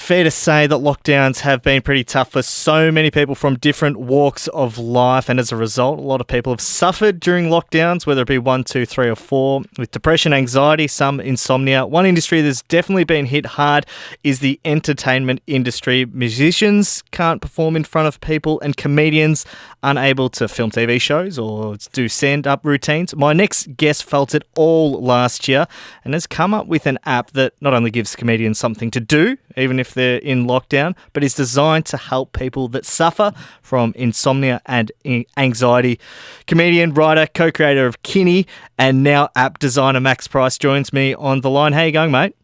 fair to say that lockdowns have been pretty tough for so many people from different walks of life, and as a result, a lot of people have suffered during lockdowns, whether it be 1, 2, 3 or 4, with depression, anxiety, some insomnia. One industry that's definitely been hit hard is the entertainment industry. Musicians can't perform in front of people, and comedians unable to film TV shows or do stand-up routines. My next guest felt it all last year and has come up with an app that not only gives comedians something to do, even if they're in lockdown, but is designed to help people that suffer from insomnia and anxiety. Comedian, writer, co-creator of Kinney, and now app designer Max Price joins me on the line. How you going, mate?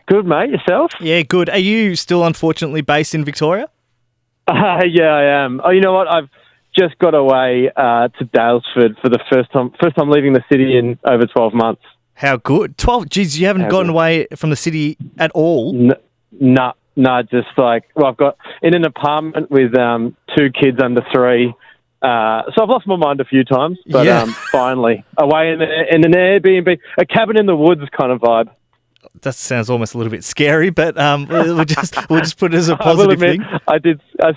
Good, mate. Yourself? Yeah, good. Are you still unfortunately based in Victoria? Yeah, I am. Oh, you know what? I've just got away to Daylesford for the first time leaving the city in over 12 months. How good. 12, geez, you haven't gotten away from the city at all? No, just like, well, I've got in an apartment with 2 kids under 3. So I've lost my mind a few times, but finally away in an Airbnb, a cabin in the woods kind of vibe. That sounds almost a little bit scary, but we'll just put it as a positive thing. I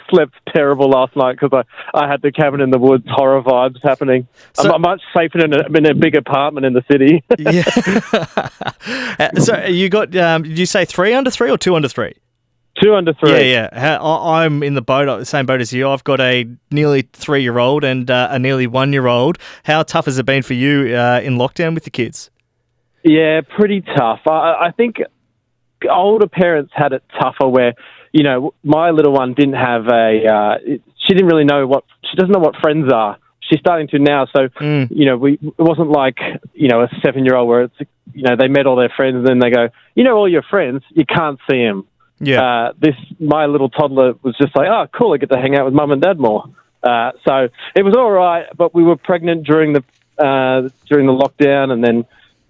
slept terrible last night because I had the cabin in the woods horror vibes happening. So, I'm much safer in a big apartment in the city. Yeah. So you got, did you say 3 under 3 or 2 under 3? 2 under 3. Yeah. I'm in the same boat as you. I've got a nearly 3-year-old and a nearly 1-year-old. How tough has it been for you in lockdown with the kids? Yeah, pretty tough. I think older parents had it tougher where, you know, my little one didn't have she didn't really know she doesn't know what friends are. She's starting to now. So, you know, it wasn't like, you know, a 7-year-old where it's, you know, they met all their friends and then they go, you know, all your friends, you can't see them. Yeah. My little toddler was just like, oh, cool, I get to hang out with mum and dad more. So it was all right, but we were pregnant during the lockdown, and then,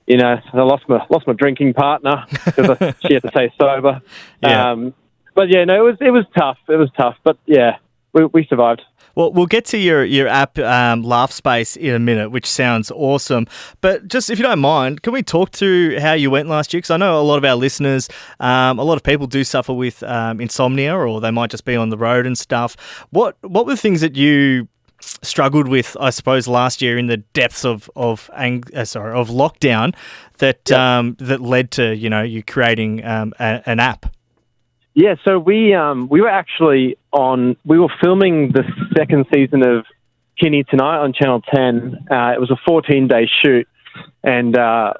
you know, I lost my drinking partner because she had to stay sober. Yeah. But yeah, no, it was tough. It was tough, but yeah, we survived. Well, we'll get to your app, Laughspace, in a minute, which sounds awesome. But just, if you don't mind, can we talk through how you went last year? Because I know a lot of our listeners, a lot of people do suffer with insomnia, or they might just be on the road and stuff. What were the things that you struggled with, I suppose, last year in the depths of lockdown that led to, you know, you creating an app? Yeah, so we were actually we were filming the 2nd season of Kinney tonight on Channel 10. It was a 14-day shoot, and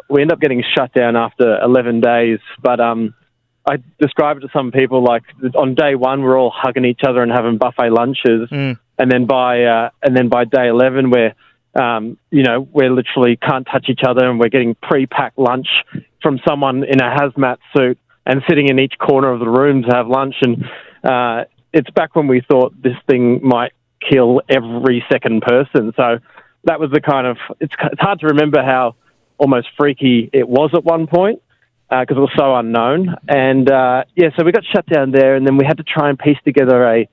we ended up getting shut down after 11 days. But I described it to some people like on day 1 we're all hugging each other and having buffet lunches, and then by day 11 we're we literally can't touch each other, and we're getting pre-packed lunch from someone in a hazmat suit and sitting in each corner of the room to have lunch. And it's back when we thought this thing might kill every second person. So that was the kind of, it's hard to remember how almost freaky it was at one point because it was so unknown. And so we got shut down there, and then we had to try and piece together a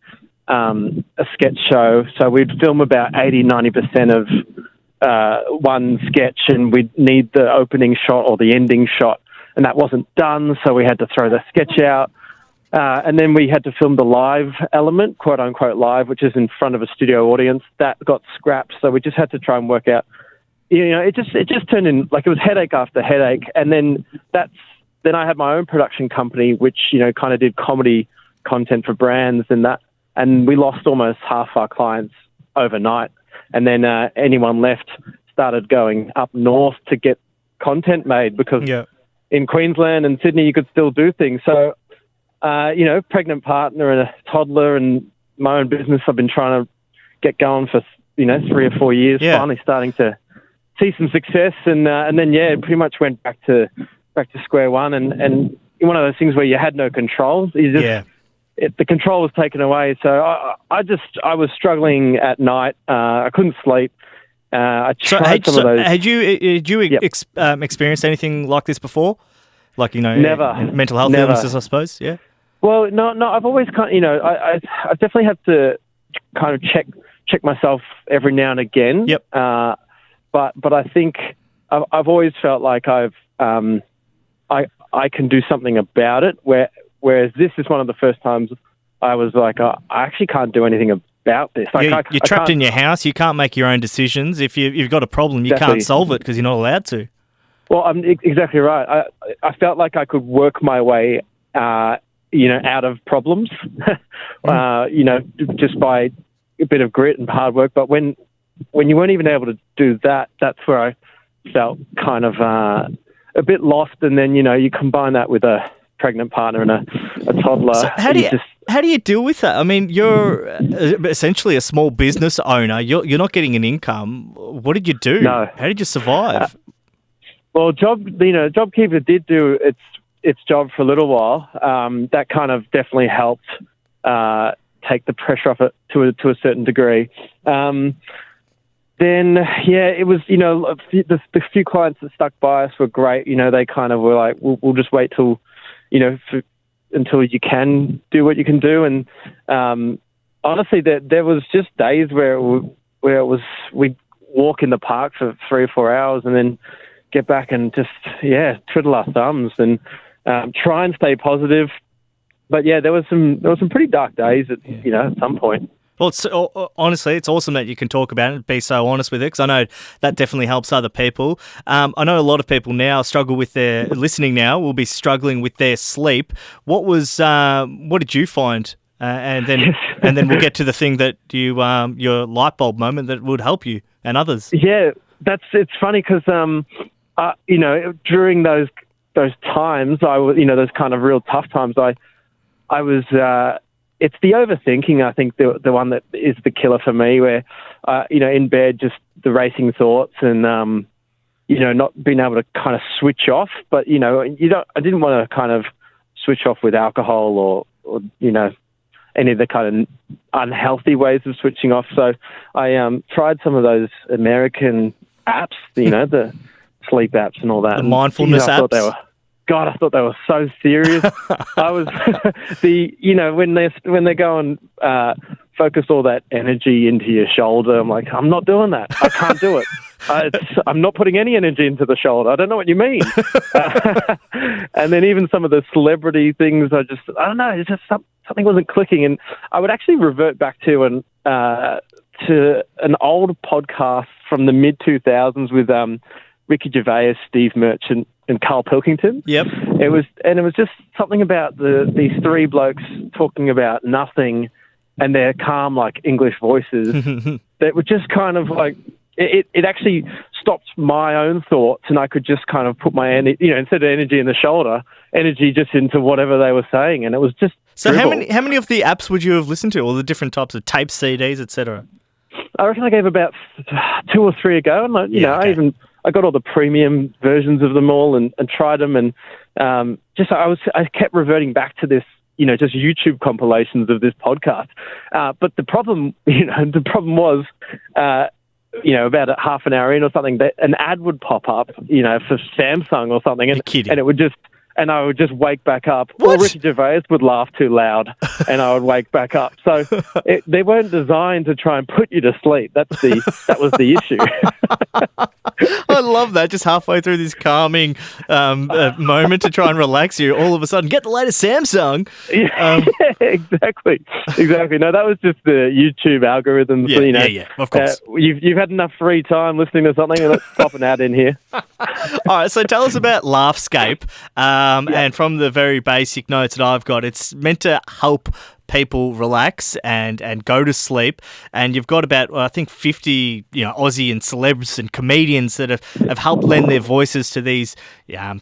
sketch show. So we'd film about 80-90% of one sketch, and we'd need the opening shot or the ending shot. And that wasn't done, so we had to throw the sketch out. And then we had to film the live element, quote-unquote live, which is in front of a studio audience. That got scrapped, so we just had to try and work out. You know, it just turned in, like, it was headache after headache. And then I had my own production company, which, you know, kind of did comedy content for brands and that. And we lost almost half our clients overnight. And then anyone left started going up north to get content made because... Yeah. In Queensland and Sydney, you could still do things. So, pregnant partner and a toddler and my own business I've been trying to get going for, 3 or 4 years, finally starting to see some success. And then, pretty much went back to square one. And one of those things where you had no control. The control was taken away. So I was struggling at night. I couldn't sleep. I tried some of those. Had you experienced anything like this before? Like, never. Mental health illnesses, I suppose, yeah? Well, no, I've always I definitely have to kind of check myself every now and again. Yep. But I think I've always felt like I can do something about it, Whereas this is one of the first times I was like, I actually can't do anything about this. Like, You're trapped in your house. You can't make your own decisions. If you've got a problem, you can't solve it because you're not allowed to. Well, I'm exactly right. I felt like I could work my way, out of problems, just by a bit of grit and hard work. But when you weren't even able to do that, that's where I felt kind of a bit lost. And then, you combine that with a pregnant partner and a toddler. So how do you deal with that? I mean, you're essentially a small business owner. You're not getting an income. What did you do? No. How did you survive? Well, JobKeeper did do its job for a little while. That kind of definitely helped take the pressure off it to a certain degree. Then, it was, the few clients that stuck by us were great. They kind of were like, we'll just wait till, until you can do what you can do. And honestly, there was just days where it was we'd walk in the park for 3 or 4 hours and then get back and just, twiddle our thumbs and try and stay positive. But there was some pretty dark days at some point. Well, honestly, it's awesome that you can talk about it and be so honest with it, because I know that definitely helps other people. I know a lot of people now struggle with listening now will be struggling with their sleep. What did you find? And then we'll get to the thing that your light bulb moment that would help you and others. Yeah, it's funny because during those times, I was those kind of real tough times. I was. It's the overthinking, I think, the one that is the killer for me, where, in bed, just the racing thoughts and, not being able to kind of switch off. But, I didn't want to kind of switch off with alcohol or any of the kind of unhealthy ways of switching off. So I tried some of those American apps, the sleep apps and all that. The mindfulness apps? I thought they were so serious. I was when they go and focus all that energy into your shoulder, I'm like, I'm not doing that. I can't do it. I'm not putting any energy into the shoulder. I don't know what you mean. And then even some of the celebrity things, I don't know. It's just something wasn't clicking, and I would actually revert back to an old podcast from the mid 2000s with Ricky Gervais, Steve Merchant, and Carl Pilkington. Yep. It was just something about these three blokes talking about nothing, and their calm, like English voices that were just kind of like it actually stopped my own thoughts, and I could just kind of put my instead of energy in the shoulder, energy just into whatever they were saying, and it was just. So dribble. How many of the apps would you have listened to? All the different types of tapes, CDs, etc. I reckon I gave about 2 or 3 a go, and I got all the premium versions of them all and tried them, and I kept reverting back to this, just YouTube compilations of this podcast. But the problem was, about a half an hour in or something, that an ad would pop up, for Samsung or something, and it would just. And I would just wake back up. What? Or Ricky Gervais would laugh too loud, and I would wake back up. So they weren't designed to try and put you to sleep. That was the issue. I love that. Just halfway through this calming moment to try and relax you, all of a sudden, get the latest Samsung. Yeah, exactly. No, that was just the YouTube algorithms. Yeah, of course. You've had enough free time listening to something, and let's pop an ad in here. All right, so tell us about Laughscape. And from the very basic notes that I've got, it's meant to help people relax and go to sleep. And you've got about, I think, 50 Aussie and celebs and comedians that have helped lend their voices to these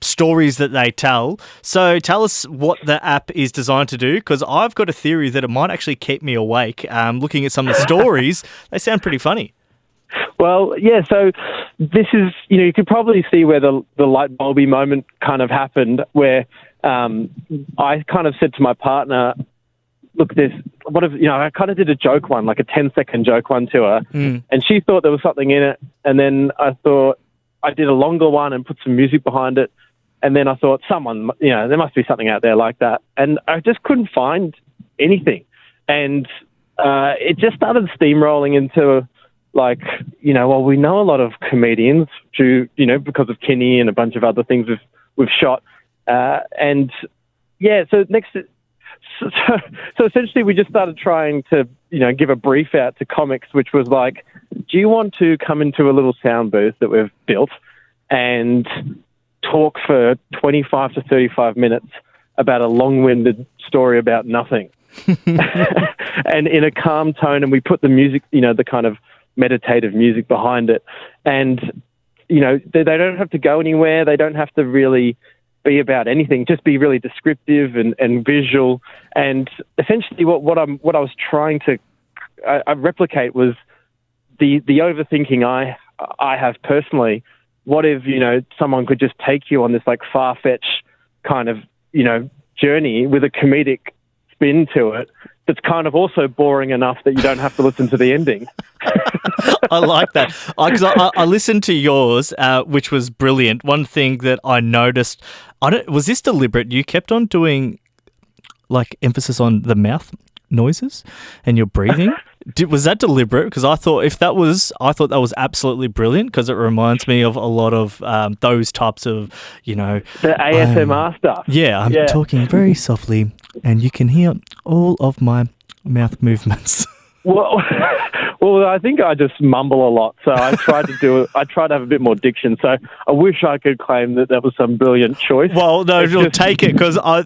stories that they tell. So tell us what the app is designed to do, because I've got a theory that it might actually keep me awake. Looking at some of the stories, they sound pretty funny. Well, yeah, so this is, you could probably see where the light bulby moment kind of happened, where I kind of said to my partner, look, I kind of did a joke one, like a 10-second joke one to her, and she thought there was something in it, and then I thought I did a longer one and put some music behind it, and then I thought there must be something out there like that, and I just couldn't find anything, and it just started steamrolling into... we know a lot of comedians because of Kenny and a bunch of other things we've shot. So next so essentially we just started trying to, give a brief out to comics, which was like, do you want to come into a little sound booth that we've built and talk for 25 to 35 minutes about a long-winded story about nothing? And in a calm tone, and we put the music, the kind of meditative music behind it. And, they don't have to go anywhere. They don't have to really be about anything, just be really descriptive and visual. And essentially what I was trying to replicate was the overthinking I have personally. What if, someone could just take you on this like far-fetched kind of, journey with a comedic spin to it that's kind of also boring enough that you don't have to listen to the ending. I like that. Because I listened to yours, which was brilliant. One thing that I noticed, was this deliberate? You kept on doing like emphasis on the mouth noises and your breathing. Was that deliberate? Because I thought that was absolutely brilliant, because it reminds me of a lot of those types of, the ASMR stuff. Yeah, I'm talking very softly, and you can hear all of my mouth movements. Well, I think I just mumble a lot, so I tried to have a bit more diction. So I wish I could claim that was some brilliant choice. Well, no, you'll take it, because I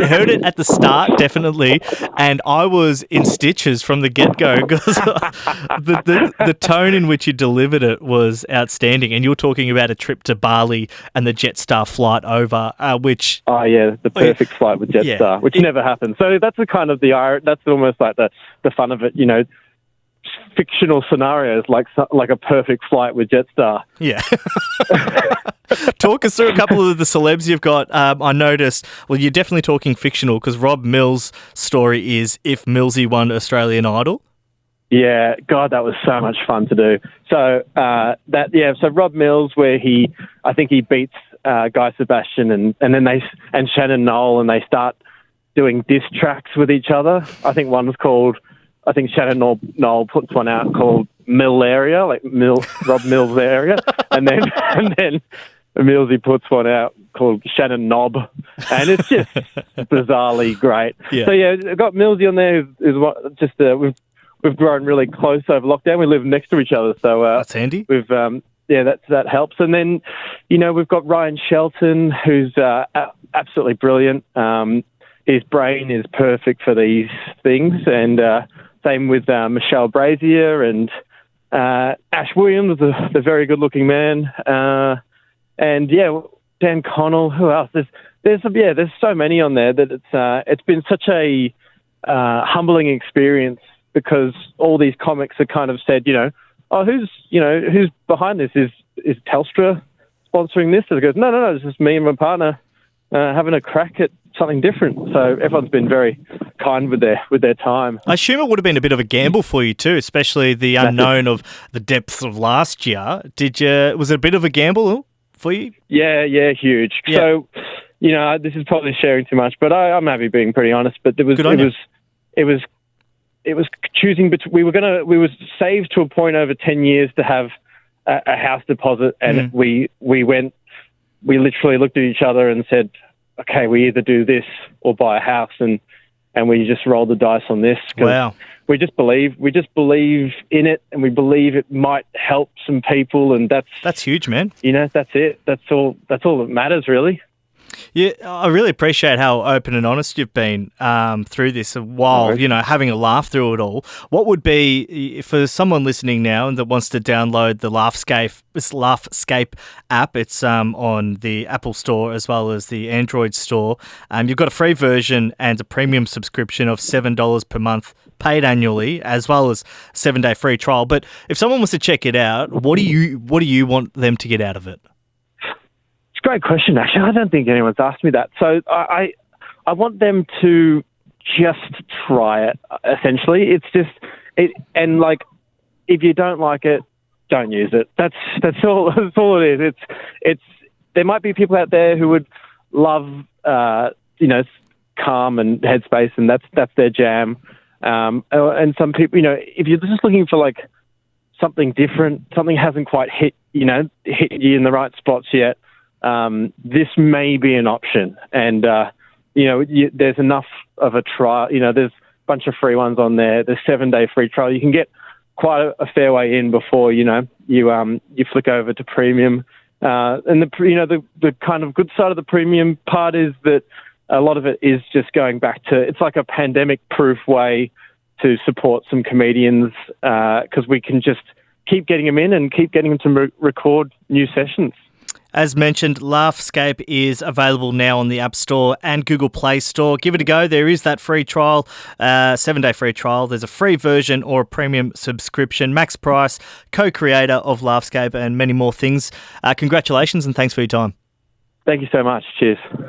heard it at the start, definitely, and I was in stitches from the get-go, because the tone in which you delivered it was outstanding. And you were talking about a trip to Bali and the Jetstar flight over, which... Oh, yeah, the perfect flight with Jetstar, which never happened. So that's the kind of that's almost like the fun of it, fictional scenarios like a perfect flight with Jetstar. Yeah. Talk us through a couple of the celebs you've got. I noticed, well, you're definitely talking fictional, because Rob Mills' story is if Millsy won Australian Idol. Yeah, God, that was so much fun to do. So so Rob Mills, where I think he beats Guy Sebastian and Shannon Noel, and they start doing diss tracks with each other. I think one was called, Shannon Noel puts one out called Mill Area, like Rob Mills Area, and then Millsy puts one out called Shannon Knob, and it's just bizarrely great. Yeah. So I've got Millsy on there, we've grown really close over lockdown. We live next to each other, so that's handy. We've that helps. And then we've got Ryan Shelton, who's absolutely brilliant. His brain is perfect for these things, and same with Michelle Brazier and Ash Williams, the very good-looking man, and Dan Connell. Who else? There's so many on there that it's been such a humbling experience, because all these comics have kind of said, who's behind this? Is Telstra sponsoring this? And it goes, no, it's just me and my partner having a crack at something different. So everyone's been very kind with their time. I assume it would have been a bit of a gamble for you too, especially the unknown of the depths of last year. Was it a bit of a gamble for you? Yeah, huge. Yeah. So, this is probably sharing too much, but I'm happy being pretty honest. But it was choosing between. We were saved to a point over 10 years to have a house deposit, and we literally looked at each other and said, okay, we either do this or buy a house, and we just rolled the dice on this. Wow. We just believe in it, and we believe it might help some people, and that's huge, man. That's it. That's all that matters, really. Yeah, I really appreciate how open and honest you've been through this while, having a laugh through it all. What would be, for someone listening now and that wants to download the Laughscape app, it's on the Apple Store as well as the Android Store. You've got a free version and a premium subscription of $7 per month paid annually, as well as 7-day free trial. But if someone was to check it out, what do you want them to get out of it? Great question, actually. I don't think anyone's asked me that. So I want them to just try it, essentially. It's just and like, if you don't like it, don't use it. That's all it is. It's there might be people out there who would love calm and headspace, and that's their jam. And some people, if you're just looking for like something different, something hasn't quite hit you in the right spots yet, this may be an option. And, there's enough of a trial. There's a bunch of free ones on there. There's 7-day free trial. You can get quite a fair way in before you flick over to premium. And the kind of good side of the premium part is that a lot of it is just going back to, it's like a pandemic-proof way to support some comedians because we can just keep getting them in and keep getting them to record new sessions. As mentioned, Laughscape is available now on the App Store and Google Play Store. Give it a go. There is that free trial, 7-day free trial. There's a free version or a premium subscription. Max Price, co-creator of Laughscape, and many more things. Congratulations and thanks for your time. Thank you so much. Cheers.